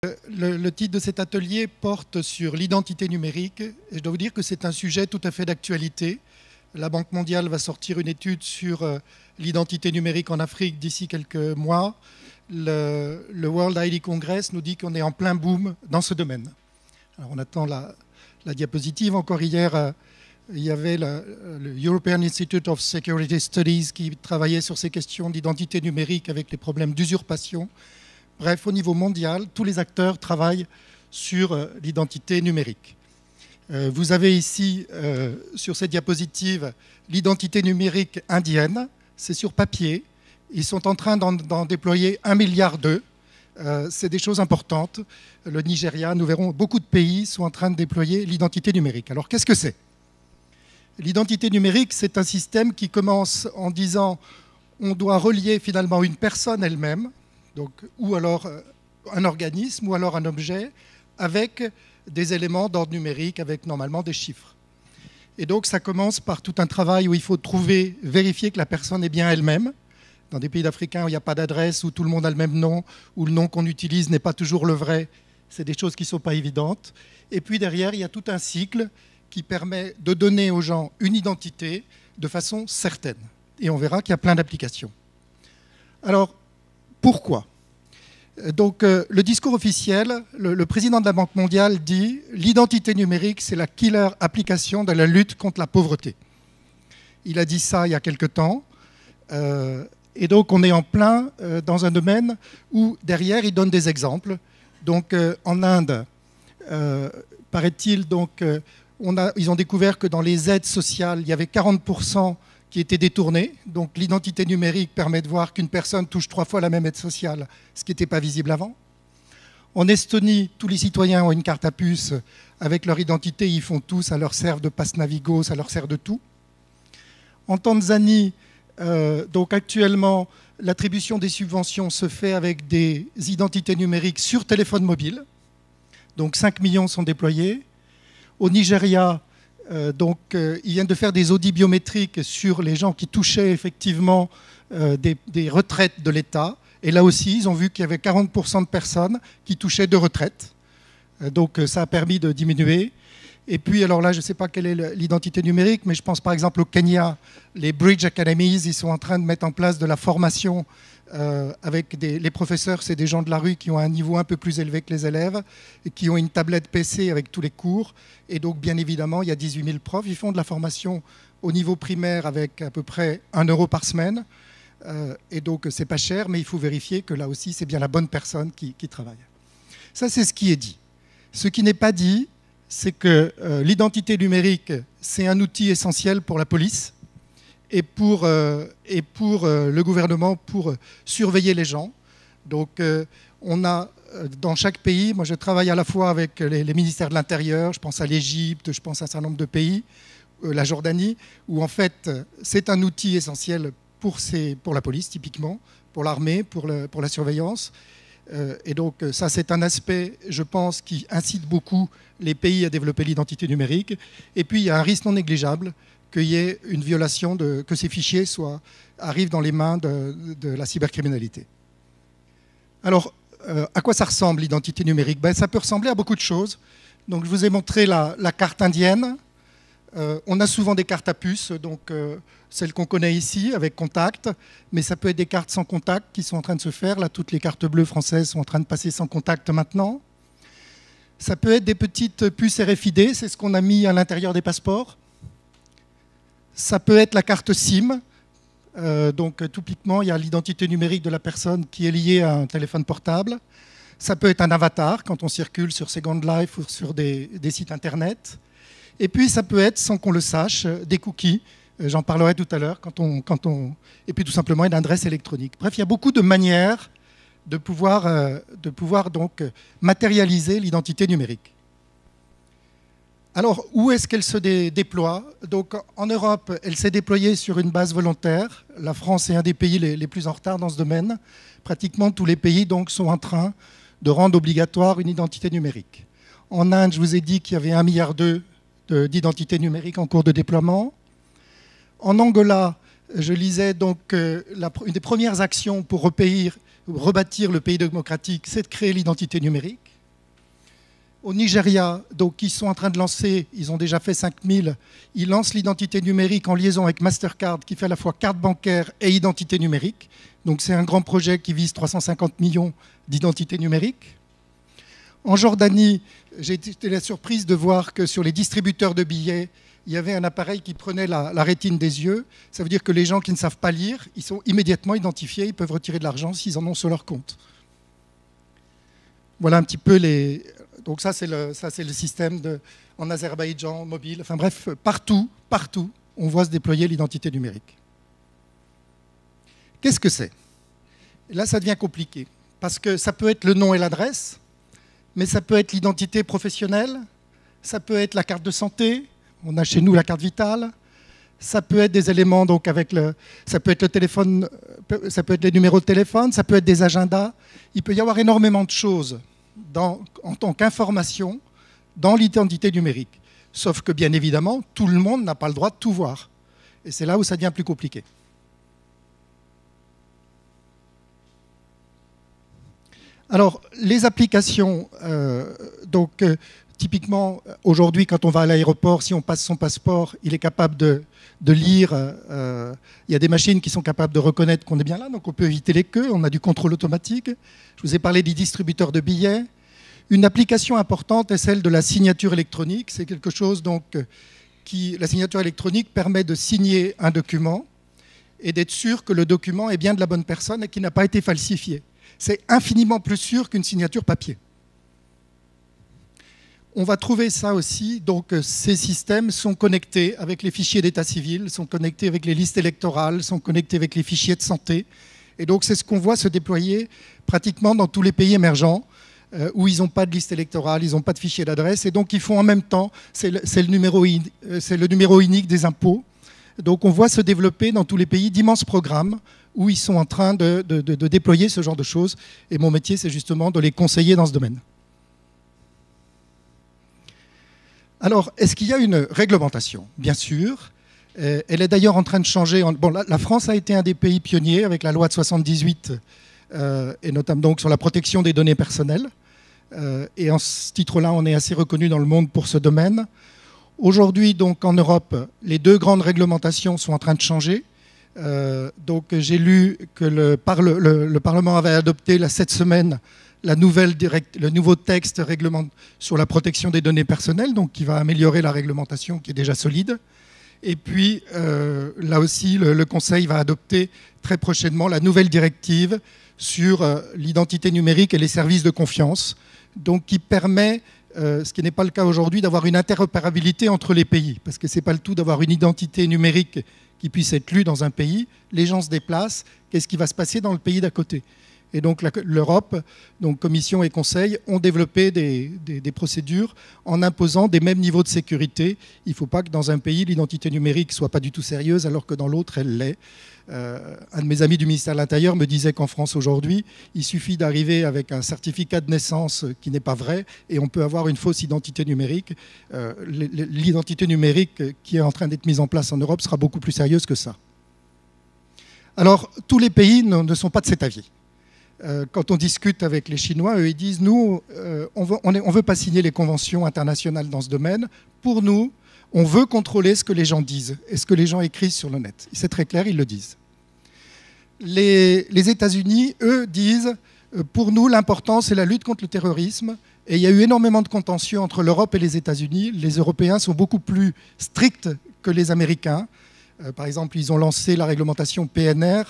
Le titre de cet atelier porte sur l'identité numérique et je dois vous dire que c'est un sujet tout à fait d'actualité. La Banque mondiale va sortir une étude sur l'identité numérique en Afrique d'ici quelques mois. Le World ID Congress nous dit qu'on est en plein boom dans ce domaine. Alors on attend la diapositive. Encore hier, il y avait le European Institute of Security Studies qui travaillait sur ces questions d'identité numérique avec les problèmes d'usurpation. Bref, au niveau mondial, tous les acteurs travaillent sur l'identité numérique. Vous avez ici, sur cette diapositive, l'identité numérique indienne. C'est sur papier. Ils sont en train d'en déployer 1,2 milliard. C'est des choses importantes. Le Nigeria, nous verrons, beaucoup de pays sont en train de déployer l'identité numérique. Alors, qu'est-ce que c'est? L'identité numérique, c'est un système qui commence en disant on doit relier finalement une personne elle-même, donc, ou alors un organisme, ou alors un objet, avec des éléments d'ordre numérique, avec normalement des chiffres. Et donc ça commence par tout un travail où il faut vérifier que la personne est bien elle-même. Dans des pays africains où il n'y a pas d'adresse, où tout le monde a le même nom, où le nom qu'on utilise n'est pas toujours le vrai, c'est des choses qui ne sont pas évidentes. Et puis derrière, il y a tout un cycle qui permet de donner aux gens une identité de façon certaine. Et on verra qu'il y a plein d'applications. Alors, pourquoi? Donc, le discours officiel, le président de la Banque mondiale dit « L'identité numérique, c'est la killer application de la lutte contre la pauvreté ». Il a dit ça il y a quelque temps. Et donc, on est en plein dans un domaine où, derrière, il donne des exemples. Donc, en Inde, paraît-il, ils ont découvert que dans les aides sociales, il y avait 40% qui étaient détournés. Donc l'identité numérique permet de voir qu'une personne touche 3 fois la même aide sociale, ce qui n'était pas visible avant. En Estonie, tous les citoyens ont une carte à puce. Avec leur identité, ils font tout, ça leur sert de passe Navigo, ça leur sert de tout. En Tanzanie, donc actuellement, l'attribution des subventions se fait avec des identités numériques sur téléphone mobile. Donc 5 millions sont déployés. Au Nigeria, ils viennent de faire des audits biométriques sur les gens qui touchaient effectivement des retraites de l'État. Et là aussi, ils ont vu qu'il y avait 40% de personnes qui touchaient 2 retraites. Donc ça a permis de diminuer. Et puis, alors là, je ne sais pas quelle est l'identité numérique, mais je pense par exemple au Kenya, les Bridge Academies, ils sont en train de mettre en place de la formation avec les professeurs, c'est des gens de la rue qui ont un niveau un peu plus élevé que les élèves et qui ont une tablette PC avec tous les cours. Et donc, bien évidemment, il y a 18 000 profs. Ils font de la formation au niveau primaire avec à peu près 1 € par semaine. Et donc, c'est pas cher, mais il faut vérifier que là aussi, c'est bien la bonne personne qui travaille. Ça, c'est ce qui est dit. Ce qui n'est pas dit, c'est que l'identité numérique, c'est un outil essentiel pour la police et pour le gouvernement pour surveiller les gens. Donc, on a dans chaque pays, moi je travaille à la fois avec les ministères de l'Intérieur, je pense à l'Égypte, je pense à un certain nombre de pays, la Jordanie, où en fait c'est un outil essentiel pour la police typiquement, pour l'armée, pour la surveillance. Et donc ça c'est un aspect, je pense, qui incite beaucoup les pays à développer l'identité numérique. Et puis il y a un risque non négligeable qu'il y ait une violation, que ces fichiers arrivent dans les mains de la cybercriminalité. Alors, à quoi ça ressemble l'identité numérique? Ça peut ressembler à beaucoup de choses. Donc, je vous ai montré la carte indienne. On a souvent des cartes à puce, donc celles qu'on connaît ici, avec contact, mais ça peut être des cartes sans contact qui sont en train de se faire. Là, toutes les cartes bleues françaises sont en train de passer sans contact maintenant. Ça peut être des petites puces RFID, c'est ce qu'on a mis à l'intérieur des passeports. Ça peut être la carte SIM. Donc, typiquement, il y a l'identité numérique de la personne qui est liée à un téléphone portable. Ça peut être un avatar quand on circule sur Second Life ou sur des sites Internet. Et puis, ça peut être, sans qu'on le sache, des cookies. J'en parlerai tout à l'heure. Et puis, tout simplement, une adresse électronique. Bref, il y a beaucoup de manières de pouvoir donc matérialiser l'identité numérique. Alors, où est-ce qu'elle se déploie? Donc, en Europe, elle s'est déployée sur une base volontaire. La France est un des pays les plus en retard dans ce domaine. Pratiquement tous les pays donc, sont en train de rendre obligatoire une identité numérique. En Inde, je vous ai dit qu'il y avait 1,2 milliard d'identités numériques en cours de déploiement. En Angola, je lisais donc une des premières actions pour rebâtir le pays démocratique, c'est de créer l'identité numérique. Au Nigeria, donc, ils sont en train de lancer, ils ont déjà fait 5000, ils lancent l'identité numérique en liaison avec Mastercard, qui fait à la fois carte bancaire et identité numérique. Donc c'est un grand projet qui vise 350 millions d'identités numériques. En Jordanie, j'ai été la surprise de voir que sur les distributeurs de billets, il y avait un appareil qui prenait la rétine des yeux. Ça veut dire que les gens qui ne savent pas lire, ils sont immédiatement identifiés, ils peuvent retirer de l'argent s'ils en ont sur leur compte. Voilà un petit peu les... Donc ça, c'est le système en Azerbaïdjan, mobile. Enfin bref, partout, on voit se déployer l'identité numérique. Qu'est-ce que c'est? Là, ça devient compliqué. Parce que ça peut être le nom et l'adresse, mais ça peut être l'identité professionnelle, ça peut être la carte de santé, on a chez nous la carte vitale, ça peut être des éléments, donc ça peut être le téléphone, ça peut être les numéros de téléphone, ça peut être des agendas. Il peut y avoir énormément de choses en tant qu'information dans l'identité numérique. Sauf que, bien évidemment, tout le monde n'a pas le droit de tout voir. Et c'est là où ça devient plus compliqué. Alors, les applications, typiquement, aujourd'hui, quand on va à l'aéroport, si on passe son passeport, il est capable de lire. Il y a des machines qui sont capables de reconnaître qu'on est bien là, donc on peut éviter les queues, on a du contrôle automatique. Je vous ai parlé des distributeurs de billets. Une application importante est celle de la signature électronique. C'est quelque chose, donc, la signature électronique permet de signer un document et d'être sûr que le document est bien de la bonne personne et qu'il n'a pas été falsifié. C'est infiniment plus sûr qu'une signature papier. On va trouver ça aussi, donc ces systèmes sont connectés avec les fichiers d'état civil, sont connectés avec les listes électorales, sont connectés avec les fichiers de santé. Et donc c'est ce qu'on voit se déployer pratiquement dans tous les pays émergents où ils n'ont pas de liste électorale, ils n'ont pas de fichier d'adresse. Et donc ils font en même temps, c'est le numéro unique des impôts. Donc on voit se développer dans tous les pays d'immenses programmes où ils sont en train de déployer ce genre de choses. Et mon métier, c'est justement de les conseiller dans ce domaine. Alors, est-ce qu'il y a une réglementation? Bien sûr. Elle est d'ailleurs en train de changer. Bon, la France a été un des pays pionniers avec la loi de 78, et notamment donc sur la protection des données personnelles. Et en ce titre-là, on est assez reconnu dans le monde pour ce domaine. Aujourd'hui, donc, en Europe, les deux grandes réglementations sont en train de changer. Donc, j'ai lu que le Parlement avait adopté cette semaine le nouveau texte règlement sur la protection des données personnelles, donc qui va améliorer la réglementation qui est déjà solide. Et puis, là aussi, le Conseil va adopter très prochainement la nouvelle directive sur l'identité numérique et les services de confiance, donc qui permet, ce qui n'est pas le cas aujourd'hui, d'avoir une interopérabilité entre les pays, parce que ce n'est pas le tout d'avoir une identité numérique qui puisse être lue dans un pays. Les gens se déplacent, qu'est-ce qui va se passer dans le pays d'à côté? Et donc l'Europe, donc Commission et Conseil, ont développé des procédures en imposant des mêmes niveaux de sécurité. Il ne faut pas que dans un pays, l'identité numérique ne soit pas du tout sérieuse, alors que dans l'autre, elle l'est. Un de mes amis du ministère de l'Intérieur me disait qu'en France aujourd'hui, il suffit d'arriver avec un certificat de naissance qui n'est pas vrai et on peut avoir une fausse identité numérique. L'identité numérique qui est en train d'être mise en place en Europe sera beaucoup plus sérieuse que ça. Alors, tous les pays ne sont pas de cet avis. Quand on discute avec les Chinois, eux, ils disent « Nous, on veut pas signer les conventions internationales dans ce domaine. Pour nous, on veut contrôler ce que les gens disent et ce que les gens écrivent sur le net. » C'est très clair, ils le disent. Les États-Unis, eux, disent « Pour nous, l'important, c'est la lutte contre le terrorisme. » Et il y a eu énormément de contentieux entre l'Europe et les États-Unis. Les Européens sont beaucoup plus stricts que les Américains. Par exemple, ils ont lancé la réglementation PNR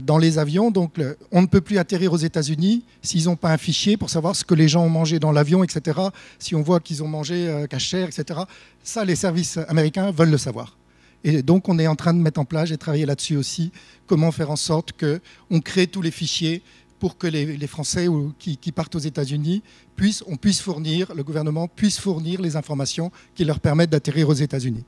dans les avions. Donc, on ne peut plus atterrir aux États-Unis s'ils n'ont pas un fichier pour savoir ce que les gens ont mangé dans l'avion, etc. Si on voit qu'ils ont mangé cachère, etc. Ça, les services américains veulent le savoir. Et donc, on est en train de mettre en place, j'ai travaillé là-dessus aussi, comment faire en sorte qu'on crée tous les fichiers pour que les Français qui partent aux États-Unis le gouvernement puisse fournir les informations qui leur permettent d'atterrir aux États-Unis.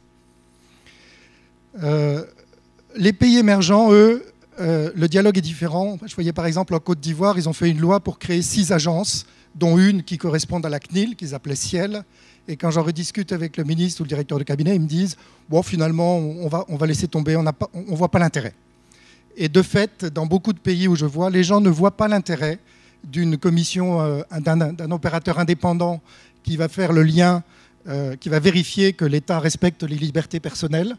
Les pays émergents, eux, le dialogue est différent. Je voyais par exemple en Côte d'Ivoire, ils ont fait une loi pour créer 6 agences, dont une qui correspond à la CNIL, qu'ils appelaient Ciel. Et quand j'en rediscute avec le ministre ou le directeur de cabinet, ils me disent « Bon, finalement, on va laisser tomber, on ne voit pas l'intérêt. » Et de fait, dans beaucoup de pays où je vois, les gens ne voient pas l'intérêt d'une commission, d'un opérateur indépendant qui va faire le lien, qui va vérifier que l'État respecte les libertés personnelles.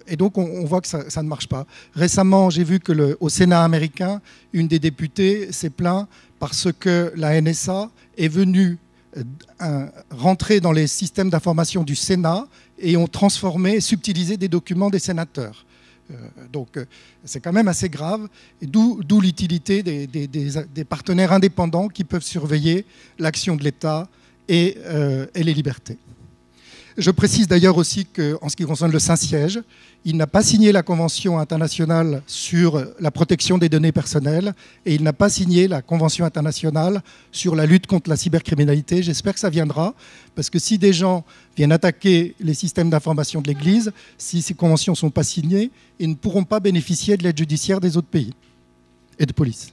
Et donc, on voit que ça ne marche pas. Récemment, j'ai vu qu'au Sénat américain, une des députées s'est plainte parce que la NSA est venue rentrer dans les systèmes d'information du Sénat et ont transformé et subtilisé des documents des sénateurs. Donc, c'est quand même assez grave, d'où l'utilité des partenaires indépendants qui peuvent surveiller l'action de l'État et les libertés. Je précise d'ailleurs aussi qu'en ce qui concerne le Saint-Siège, il n'a pas signé la Convention internationale sur la protection des données personnelles et il n'a pas signé la Convention internationale sur la lutte contre la cybercriminalité. J'espère que ça viendra, parce que si des gens viennent attaquer les systèmes d'information de l'Église, si ces conventions ne sont pas signées, ils ne pourront pas bénéficier de l'aide judiciaire des autres pays et de police.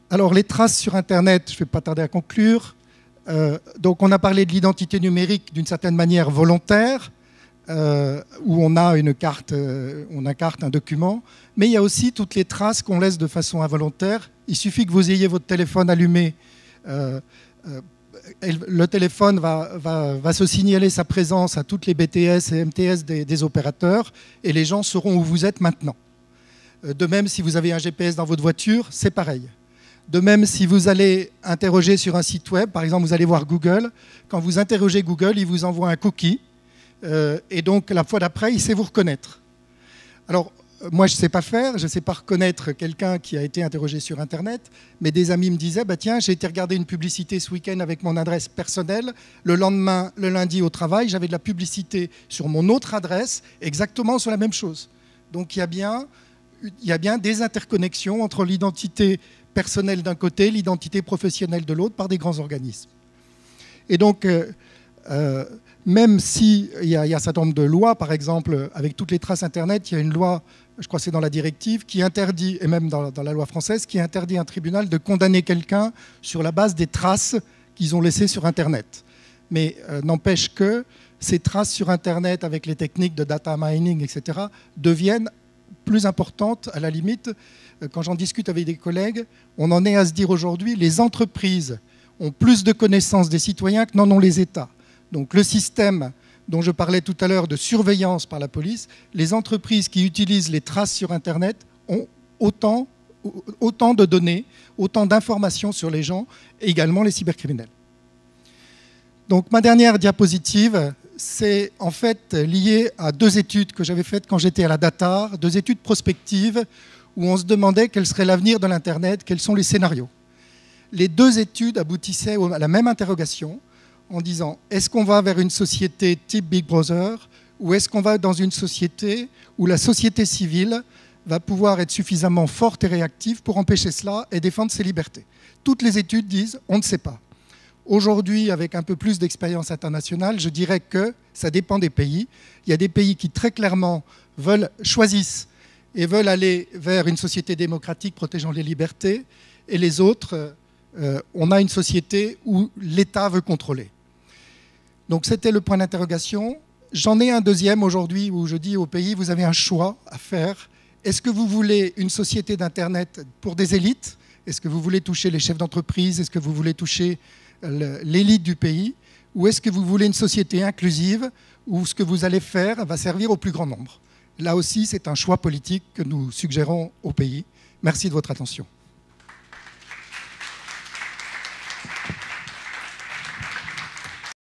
Alors, les traces sur Internet, je ne vais pas tarder à conclure. Donc on a parlé de l'identité numérique d'une certaine manière volontaire, où on a une carte, un document, mais il y a aussi toutes les traces qu'on laisse de façon involontaire. Il suffit que vous ayez votre téléphone allumé, le téléphone va se signaler sa présence à toutes les BTS et MTS des opérateurs, et les gens sauront où vous êtes maintenant. De même, si vous avez un GPS dans votre voiture, c'est pareil. De même, si vous allez interroger sur un site web, par exemple, vous allez voir Google, quand vous interrogez Google, il vous envoie un cookie, et donc la fois d'après, il sait vous reconnaître. Alors, moi, je ne sais pas faire, je ne sais pas reconnaître quelqu'un qui a été interrogé sur Internet, mais des amis me disaient, bah, tiens, j'ai été regarder une publicité ce week-end avec mon adresse personnelle, le lendemain, le lundi au travail, j'avais de la publicité sur mon autre adresse, exactement sur la même chose. Donc, il y a bien des interconnexions entre l'identité personnelle d'un côté, l'identité professionnelle de l'autre, par des grands organismes. Et donc, même s'il y a un certain nombre de lois, par exemple, avec toutes les traces Internet, il y a une loi, je crois que c'est dans la directive, qui interdit, et même dans la loi française, qui interdit à un tribunal de condamner quelqu'un sur la base des traces qu'ils ont laissées sur Internet. Mais n'empêche que ces traces sur Internet, avec les techniques de data mining, etc., deviennent plus importantes, à la limite. Quand j'en discute avec des collègues, on en est à se dire aujourd'hui, les entreprises ont plus de connaissances des citoyens que n'en ont les États. Donc le système dont je parlais tout à l'heure de surveillance par la police, les entreprises qui utilisent les traces sur Internet ont autant de données, autant d'informations sur les gens, et également les cybercriminels. Donc ma dernière diapositive, c'est en fait lié à deux études que j'avais faites quand j'étais à la DATAR, deux études prospectives, où on se demandait quel serait l'avenir de l'Internet, quels sont les scénarios. Les deux études aboutissaient à la même interrogation, en disant, est-ce qu'on va vers une société type Big Brother, ou est-ce qu'on va dans une société où la société civile va pouvoir être suffisamment forte et réactive pour empêcher cela et défendre ses libertés? Toutes les études disent, on ne sait pas. Aujourd'hui, avec un peu plus d'expérience internationale, je dirais que ça dépend des pays. Il y a des pays qui très clairement choisissent et veulent aller vers une société démocratique protégeant les libertés, et les autres, on a une société où l'État veut contrôler. Donc c'était le point d'interrogation. J'en ai un deuxième aujourd'hui où je dis au pays, vous avez un choix à faire. Est-ce que vous voulez une société d'Internet pour des élites? Est-ce que vous voulez toucher les chefs d'entreprise? Est-ce que vous voulez toucher l'élite du pays? Ou est-ce que vous voulez une société inclusive où ce que vous allez faire va servir au plus grand nombre? Là aussi, c'est un choix politique que nous suggérons au pays. Merci de votre attention.